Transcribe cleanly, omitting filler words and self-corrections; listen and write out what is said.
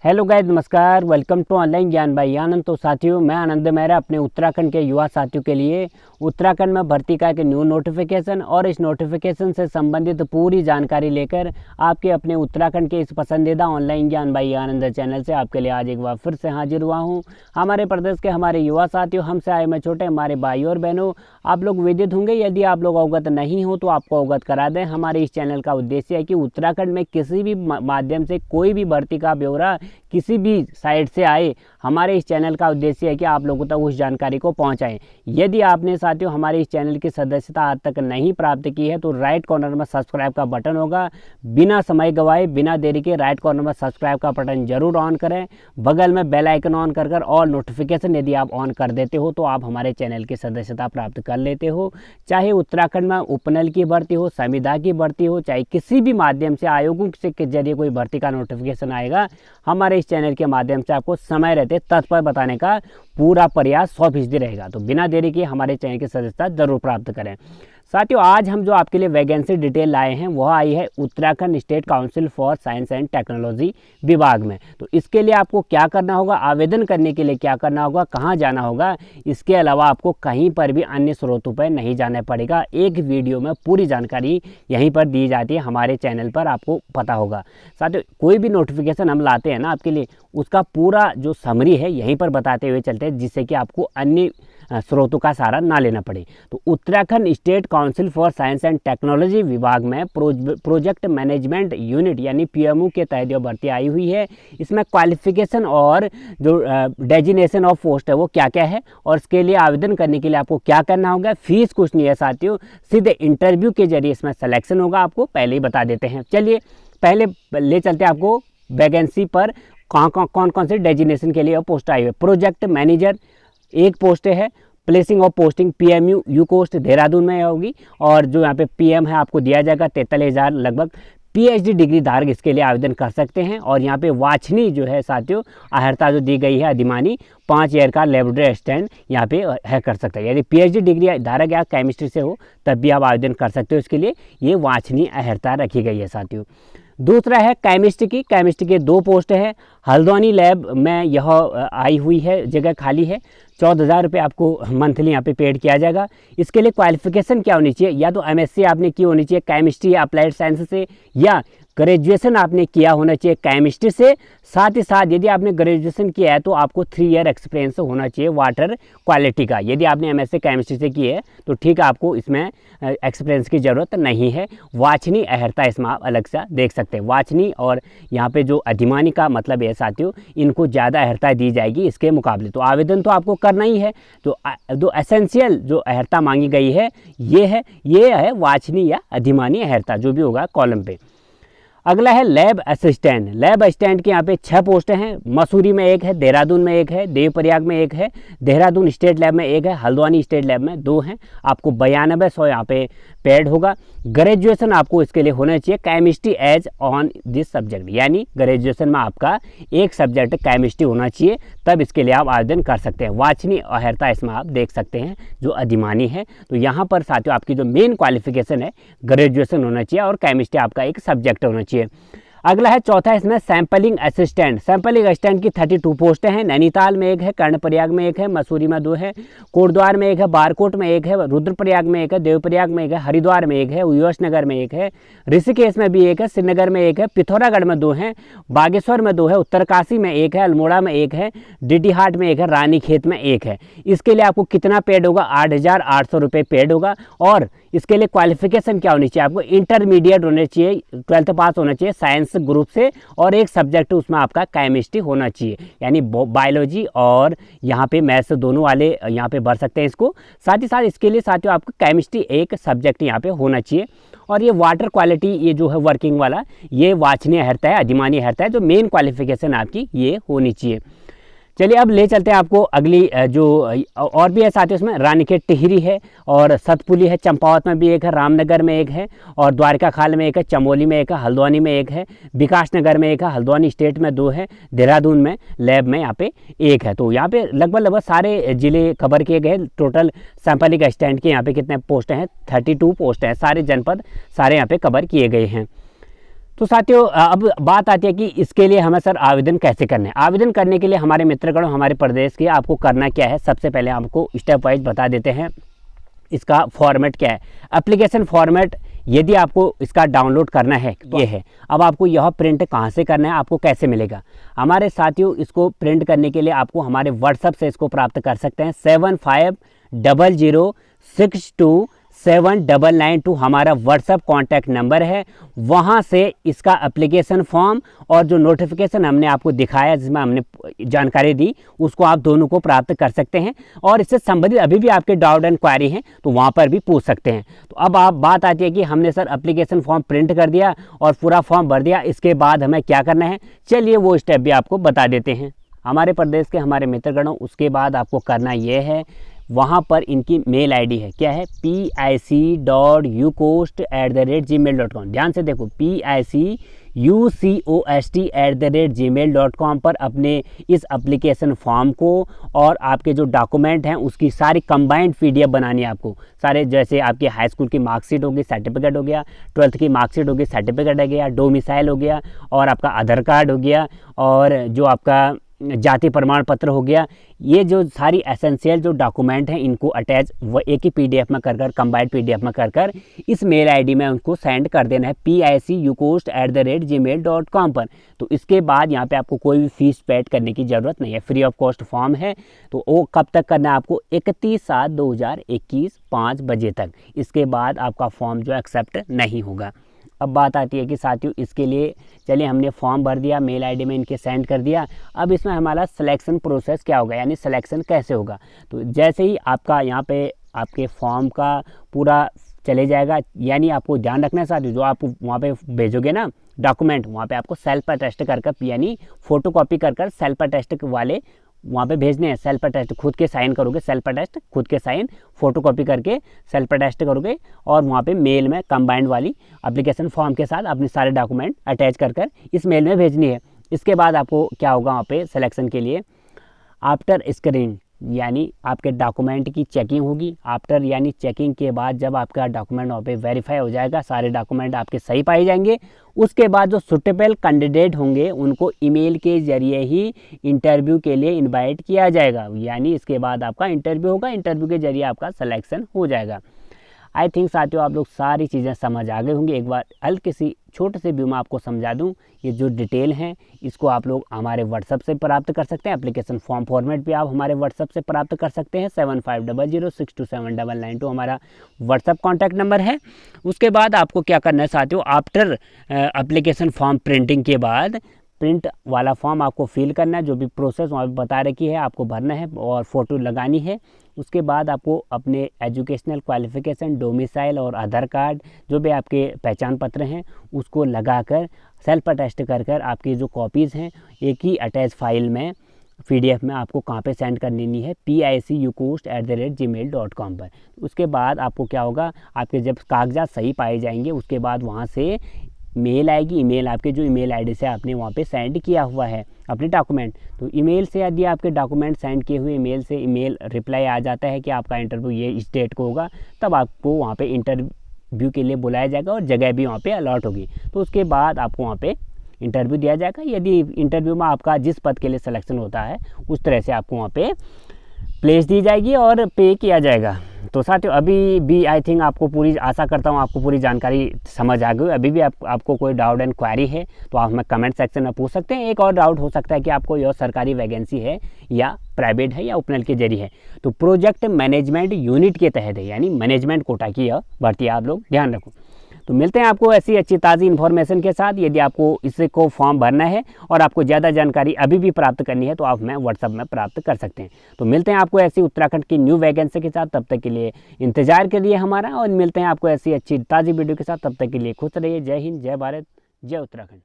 Hello guys, नमस्कार। Welcome to online ज्ञान by आनंद। तो साथियों, मैं आनंद मेहरा अपने उत्तराखंड के युवा साथियों के लिए उत्तराखंड में भर्ती का एक न्यू नोटिफिकेशन और इस नोटिफिकेशन से संबंधित पूरी जानकारी लेकर आपके अपने उत्तराखंड के इस पसंदीदा ऑनलाइन ज्ञान बाई आनंद चैनल से आपके लिए आज एक बार फिर से हाजिर हुआ हूँ। हमारे प्रदेश के हमारे युवा साथियों, हमसे आए में छोटे हमारे भाई और बहनों, आप लोग विदित होंगे। यदि आप लोग अवगत नहीं हो तो आपको अवगत करा दें। हमारे इस चैनल का उद्देश्य है कि उत्तराखंड में किसी भी माध्यम से कोई भी भर्ती का ब्यौरा किसी भी साइट से आए, हमारे इस चैनल का उद्देश्य है कि आप लोगों तक उस जानकारी को पहुंचाएं। यदि आपने साथियों हमारे इस चैनल की सदस्यता आज तक नहीं प्राप्त की है तो राइट कॉर्नर में सब्सक्राइब का बटन होगा। बिना समय गवाए, बिना देरी के राइट कॉर्नर में सब्सक्राइब का बटन जरूर ऑन करें। बगल में बेल आइकन ऑन कर ऑल नोटिफिकेशन यदि आप ऑन कर देते हो तो आप हमारे चैनल की सदस्यता प्राप्त कर लेते हो। चाहे उत्तराखंड में उपनल की भर्ती हो, संविदा की भर्ती हो, चाहे किसी भी माध्यम से आयोगों के जरिए कोई भर्ती का नोटिफिकेशन आएगा, हमारे इस चैनल के माध्यम से आपको समय रहते तत्पर बताने का पूरा प्रयास 100% रहेगा। तो बिना देरी के हमारे चैनल की सदस्यता जरूर प्राप्त करें। साथियों, आज हम जो आपके लिए वैकेंसी डिटेल लाए हैं वह आई है Uttarakhand state council for science and technology विभाग में। तो इसके लिए आपको क्या करना होगा, आवेदन करने के लिए क्या करना होगा, कहाँ जाना होगा, इसके अलावा आपको कहीं पर भी अन्य स्रोतों पर नहीं जाना पड़ेगा। एक वीडियो में पूरी जानकारी यहीं पर दी जाती है, हमारे चैनल पर आपको पता होगा। साथियों, कोई भी नोटिफिकेशन हम लाते हैं ना आपके लिए, उसका पूरा जो समरी है यहीं पर बताते हुए चलते हैं, जिससे कि आपको अन्य स्रोतों का सहारा ना लेना पड़े। तो Uttarakhand state council for science and technology विभाग में प्रोजेक्ट मैनेजमेंट यूनिट यानी पीएमओ के तहत जो भर्ती आई हुई है, इसमें क्वालिफिकेशन और जो डेजिग्नेशन ऑफ पोस्ट है वो क्या क्या है और इसके लिए आवेदन करने के लिए आपको क्या करना होगा। फीस कुछ नहीं है साथियों, सीधे इंटरव्यू के जरिए इसमें सिलेक्शन होगा। आपको पहले ही बता देते हैं। चलिए पहले ले चलते हैं आपको वैकेंसी पर कौन कौन से डेजिग्नेशन के लिए पोस्ट आई हुई है। प्रोजेक्ट मैनेजर एक पोस्ट है। Placing of posting PMU UCOST Dehradun में होगी और जो यहाँ पे पीएम है आपको दिया जाएगा 43,000 लगभग। पीएचडी डिग्री धारक इसके लिए आवेदन कर सकते हैं। और यहाँ पे वाछनी जो है साथियों अहर्ता जो दी गई है अधिमानी 5 ईयर का लेबोरेटरी असिस्टेंट यहाँ पे है कर सकता है। यदि पीएचडी डिग्री धारक या केमिस्ट्री से हो तब भी आप आवेदन कर सकते हो। इसके लिए ये वाछनी अहर्ता रखी गई है साथियों। दूसरा है केमिस्ट्री की। केमिस्ट्री के 2 पोस्ट है। हल्द्वानी लैब में यह आई हुई है, जगह खाली है। 14,000 रुपये आपको मंथली यहाँ पे पेड किया जाएगा। इसके लिए क्वालिफिकेशन क्या होनी चाहिए, या तो एमएससी आपने की होनी चाहिए केमिस्ट्री या अप्लाइड साइंस से, या ग्रेजुएशन आपने किया होना चाहिए केमिस्ट्री से। साथ ही साथ यदि आपने ग्रेजुएशन किया है तो आपको 3 ईयर एक्सपीरियंस होना चाहिए वाटर क्वालिटी का। यदि आपने एमएससी केमिस्ट्री से की है तो ठीक है, आपको इसमें एक्सपीरियंस की ज़रूरत नहीं है। वाछनी अहर्ता इसमें आप अलग से देख सकते हैं। वाछनी और यहाँ पे जो अधिमानी का मतलब है साथियों, इनको ज़्यादा अहर्ता दी जाएगी इसके मुकाबले। तो आवेदन तो आपको करना ही है। तो जो एसेंशियल जो अहर्ता मांगी गई है ये है वाछनी या अधिमानी अहर्ता, जो भी होगा कॉलम पे। अगला है लैब असिस्टेंट। लैब असिस्टेंट के यहाँ पे 6 पोस्ट हैं। मसूरी में 1 है, देहरादून में 1 है, देवप्रयाग में 1 है, देहरादून स्टेट लैब में 1 है, हल्द्वानी स्टेट लैब में 2 हैं। आपको 9200 यहाँ पे पेड होगा। ग्रेजुएशन आपको इसके लिए होना चाहिए chemistry as on this subject, यानी ग्रेजुएशन में आपका एक सब्जेक्ट केमिस्ट्री होना चाहिए, तब इसके लिए आप आवेदन कर सकते हैं। वाछनी अहर्ता इसमें आप देख सकते हैं जो अधिमानी है। तो यहाँ पर साथियों आपकी जो मेन क्वालिफिकेशन है ग्रेजुएशन होना चाहिए और केमिस्ट्री आपका एक सब्जेक्ट होना चाहिए। अगला है चौथा, इसमें सैंपलिंग असिस्टेंट। सैंपलिंग असिस्टेंट की 32 पोस्टें हैं। नैनीताल में 1 है, कर्णप्रयाग में 1 है, मसूरी में 2 है, कोटद्वार में 1 है, बारकोट में 1 है, रुद्रप्रयाग में 1 है, देवप्रयाग में 1 है, हरिद्वार में 1 है, यशनगर में 1 है, ऋषिकेश में भी 1 है, श्रीनगर में 1 है, पिथौरागढ़ में 2 हैं, बागेश्वर में 2 है, उत्तरकाशी में 1 है, अल्मोड़ा में 1 है, डीडीहाट में 1 है, रानीखेत में 1 है। इसके लिए आपको कितना पेड होगा, 8,800 रुपये पेड होगा। और इसके लिए क्वालिफिकेशन क्या होनी चाहिए, आपको इंटरमीडिएट होने चाहिए, 12th पास होना चाहिए साइंस ग्रुप से, और एक सब्जेक्ट उसमें आपका केमिस्ट्री होना चाहिए, यानी बायोलॉजी और यहाँ पे मैथ्स दोनों वाले यहाँ पे भर सकते हैं इसको। साथ ही साथ इसके लिए साथियों आपको केमिस्ट्री एक सब्जेक्ट यहाँ पे होना चाहिए। और ये वाटर क्वालिटी ये जो है वर्किंग वाला, ये वाछनी अहर्ता है, अधिमानी अहर्ता है, जो मेन क्वालिफिकेशन आपकी ये होनी चाहिए। चलिए अब ले चलते हैं आपको अगली जो और भी है साथियों, इसमें रानीखेत टिहरी है और सतपुली है, चंपावत में भी 1 है, रामनगर में 1 है, और द्वारका खाल में 1 है, चमोली में 1 है, हल्द्वानी में 1 है, विकासनगर में 1 है, हल्द्वानी स्टेट में 2 है, देहरादून में लैब में यहाँ पे 1 है। तो यहाँ पे लगभग सारे जिले कवर किए गए। टोटल सैंपलिंग असिस्टेंट के यहाँ पे कितने पोस्ट हैं, 32 पोस्ट हैं। सारे जनपद सारे यहाँ पे कवर किए गए हैं। तो साथियों अब बात आती है कि इसके लिए हमें सर आवेदन कैसे करना है। आवेदन करने के लिए हमारे मित्रगणों हमारे प्रदेश के आपको करना क्या है, सबसे पहले आपको स्टेप वाइज बता देते हैं। इसका फॉर्मेट क्या है, एप्लीकेशन फॉर्मेट यदि आपको इसका डाउनलोड करना है ये है। अब आपको यह प्रिंट कहाँ से करना है, आपको कैसे मिलेगा। हमारे साथियों इसको प्रिंट करने के लिए आपको हमारे व्हाट्सएप से इसको प्राप्त कर सकते हैं। 7500627992 हमारा व्हाट्सएप कॉन्टैक्ट नंबर है। वहाँ से इसका एप्लीकेशन फॉर्म और जो नोटिफिकेशन हमने आपको दिखाया जिसमें हमने जानकारी दी उसको आप दोनों को प्राप्त कर सकते हैं। और इससे संबंधित अभी भी आपके डाउट एंड क्वारी हैं तो वहाँ पर भी पूछ सकते हैं। तो अब आप बात आती है कि हमने सर एप्लीकेशन फॉर्म प्रिंट कर दिया और पूरा फॉर्म भर दिया, इसके बाद हमें क्या करना है, चलिए वो स्टेप भी आपको बता देते हैं। हमारे प्रदेश के हमारे मित्रगणों उसके बाद आपको करना ये है, वहाँ पर इनकी मेल आईडी है, क्या है, pic.ucost@gmail.com। ध्यान से देखो, picucost@gmail.com पर अपने इस एप्लीकेशन फॉर्म को और आपके जो डॉक्यूमेंट हैं उसकी सारी कंबाइंड PDF बनानी है आपको। सारे जैसे आपकी हाई स्कूल की मार्कशीट होगी, सर्टिफिकेट हो गया, 12th की मार्कशीट होगी, सर्टिफिकेट हो गया, डोमिसाइल हो गया और आपका आधार कार्ड हो गया और जो आपका जाति प्रमाण पत्र हो गया। ये जो सारी एसेंशियल जो डॉक्यूमेंट हैं इनको अटैच वो एक ही PDF में कर कंबाइंड PDF में कर इस मेल आईडी में उनको सेंड कर देना है picucost@gmail.com पर। तो इसके बाद यहाँ पे आपको कोई भी फीस पेड करने की ज़रूरत नहीं है, फ्री ऑफ कॉस्ट फॉर्म है। तो वो कब तक करना है आपको, 31/7/2021 5 बजे तक। इसके बाद आपका फॉर्म जो एक्सेप्ट नहीं होगा। अब बात आती है कि साथियों इसके लिए चलिए हमने फॉर्म भर दिया, मेल आईडी में इनके सेंड कर दिया। अब इसमें हमारा सिलेक्शन प्रोसेस क्या होगा, यानी सिलेक्शन कैसे होगा। तो जैसे ही आपका यहाँ पे आपके फॉर्म का पूरा चले जाएगा, यानी आपको ध्यान रखना है साथियों, जो आप वहाँ पे भेजोगे ना डॉक्यूमेंट, वहाँ पे आपको सेल्फ अटेस्ट कर यानी फ़ोटो कॉपी कर सेल्फ अटेस्ट वाले वहाँ पे भेजने हैं। सेल्फ अटेस्ट खुद के साइन करोगे, सेल्फ अटेस्ट खुद के साइन फोटो कॉपी करके सेल्फ अटेस्ट करोगे और वहाँ पे मेल में कंबाइंड वाली एप्लीकेशन फॉर्म के साथ अपने सारे डॉक्यूमेंट अटैच कर इस मेल में भेजनी है। इसके बाद आपको क्या होगा, वहाँ पे सिलेक्शन के लिए आफ्टर स्क्रीन यानी आपके डॉक्यूमेंट की चेकिंग होगी। आफ्टर यानी चेकिंग के बाद जब आपका डॉक्यूमेंट वहाँ पे वेरीफाई हो जाएगा, सारे डॉक्यूमेंट आपके सही पाए जाएंगे, उसके बाद जो सुटेबल कैंडिडेट होंगे उनको ईमेल के ज़रिए ही इंटरव्यू के लिए इनवाइट किया जाएगा। यानी इसके बाद आपका इंटरव्यू होगा, इंटरव्यू के ज़रिए आपका सिलेक्शन हो जाएगा। आई थिंक साथियों आप लोग सारी चीज़ें समझ आ गए होंगे। एक बार हल्की सी छोटे से व्यू में आपको समझा दूं, ये जो डिटेल हैं इसको आप लोग हमारे व्हाट्सएप से प्राप्त कर सकते हैं। एप्लीकेशन फॉर्म फॉर्मेट भी आप हमारे व्हाट्सएप से प्राप्त कर सकते हैं। 7500627999 हमारा व्हाट्सएप कॉन्टैक्ट नंबर है। उसके बाद आपको क्या करना है साथियों, आफ्टर एप्लीकेशन फॉर्म प्रिंटिंग के बाद प्रिंट वाला फॉर्म आपको फिल करना है, जो भी प्रोसेस वहाँ बता रखी है आपको भरना है और फ़ोटो लगानी है। उसके बाद आपको अपने एजुकेशनल क्वालिफ़िकेशन, डोमिसाइल और आधार कार्ड जो भी आपके पहचान पत्र हैं उसको लगाकर सेल्फ अटेस्ट कर आपकी जो कॉपीज़ हैं एक ही अटैच फाइल में PDF में आपको कहाँ पे सेंड करनी है, picucost@gmail.com पर। उसके बाद आपको क्या होगा, आपके जब कागजात सही पाए जाएंगे उसके बाद वहाँ से मेल आएगी। ईमेल आपके जो ईमेल आईडी से आपने वहाँ पे सेंड किया हुआ है अपने डॉक्यूमेंट, तो ईमेल से यदि आपके डॉक्यूमेंट सेंड किए हुए ईमेल से ईमेल रिप्लाई आ जाता है कि आपका इंटरव्यू ये इस डेट को होगा, तब आपको वहाँ पे इंटरव्यू के लिए बुलाया जाएगा और जगह भी वहाँ पे अलॉट होगी। तो उसके बाद आपको वहाँ पे इंटरव्यू दिया जाएगा। यदि इंटरव्यू में आपका जिस पद के लिए सिलेक्शन होता है उस तरह से आपको वहाँ पे प्लेस दी जाएगी और पे किया जाएगा। तो साथियों अभी भी आई थिंक आपको पूरी, आशा करता हूँ आपको पूरी जानकारी समझ आ गई। अभी भी आपको कोई डाउट एंड क्वेरी है तो आप हमें कमेंट सेक्शन में पूछ सकते हैं। एक और डाउट हो सकता है कि आपको यह सरकारी वैकेंसी है या प्राइवेट है या उपनल के जरिए है, तो प्रोजेक्ट मैनेजमेंट यूनिट के तहत है, यानी मैनेजमेंट कोटा की यह भर्ती, आप लोग ध्यान रखो। तो मिलते हैं आपको ऐसी अच्छी ताज़ी इन्फॉर्मेशन के साथ। यदि आपको इससे को फॉर्म भरना है और आपको ज़्यादा जानकारी अभी भी प्राप्त करनी है तो आप हमें व्हाट्सएप में प्राप्त कर सकते हैं। तो मिलते हैं आपको ऐसी उत्तराखंड की न्यू वैकेंसी के साथ, तब तक के लिए इंतजार करिए हमारा, और मिलते हैं आपको ऐसी अच्छी ताज़ी वीडियो के साथ। तब तक के लिए खुश रहिए। जय हिंद, जय भारत, जय उत्तराखंड।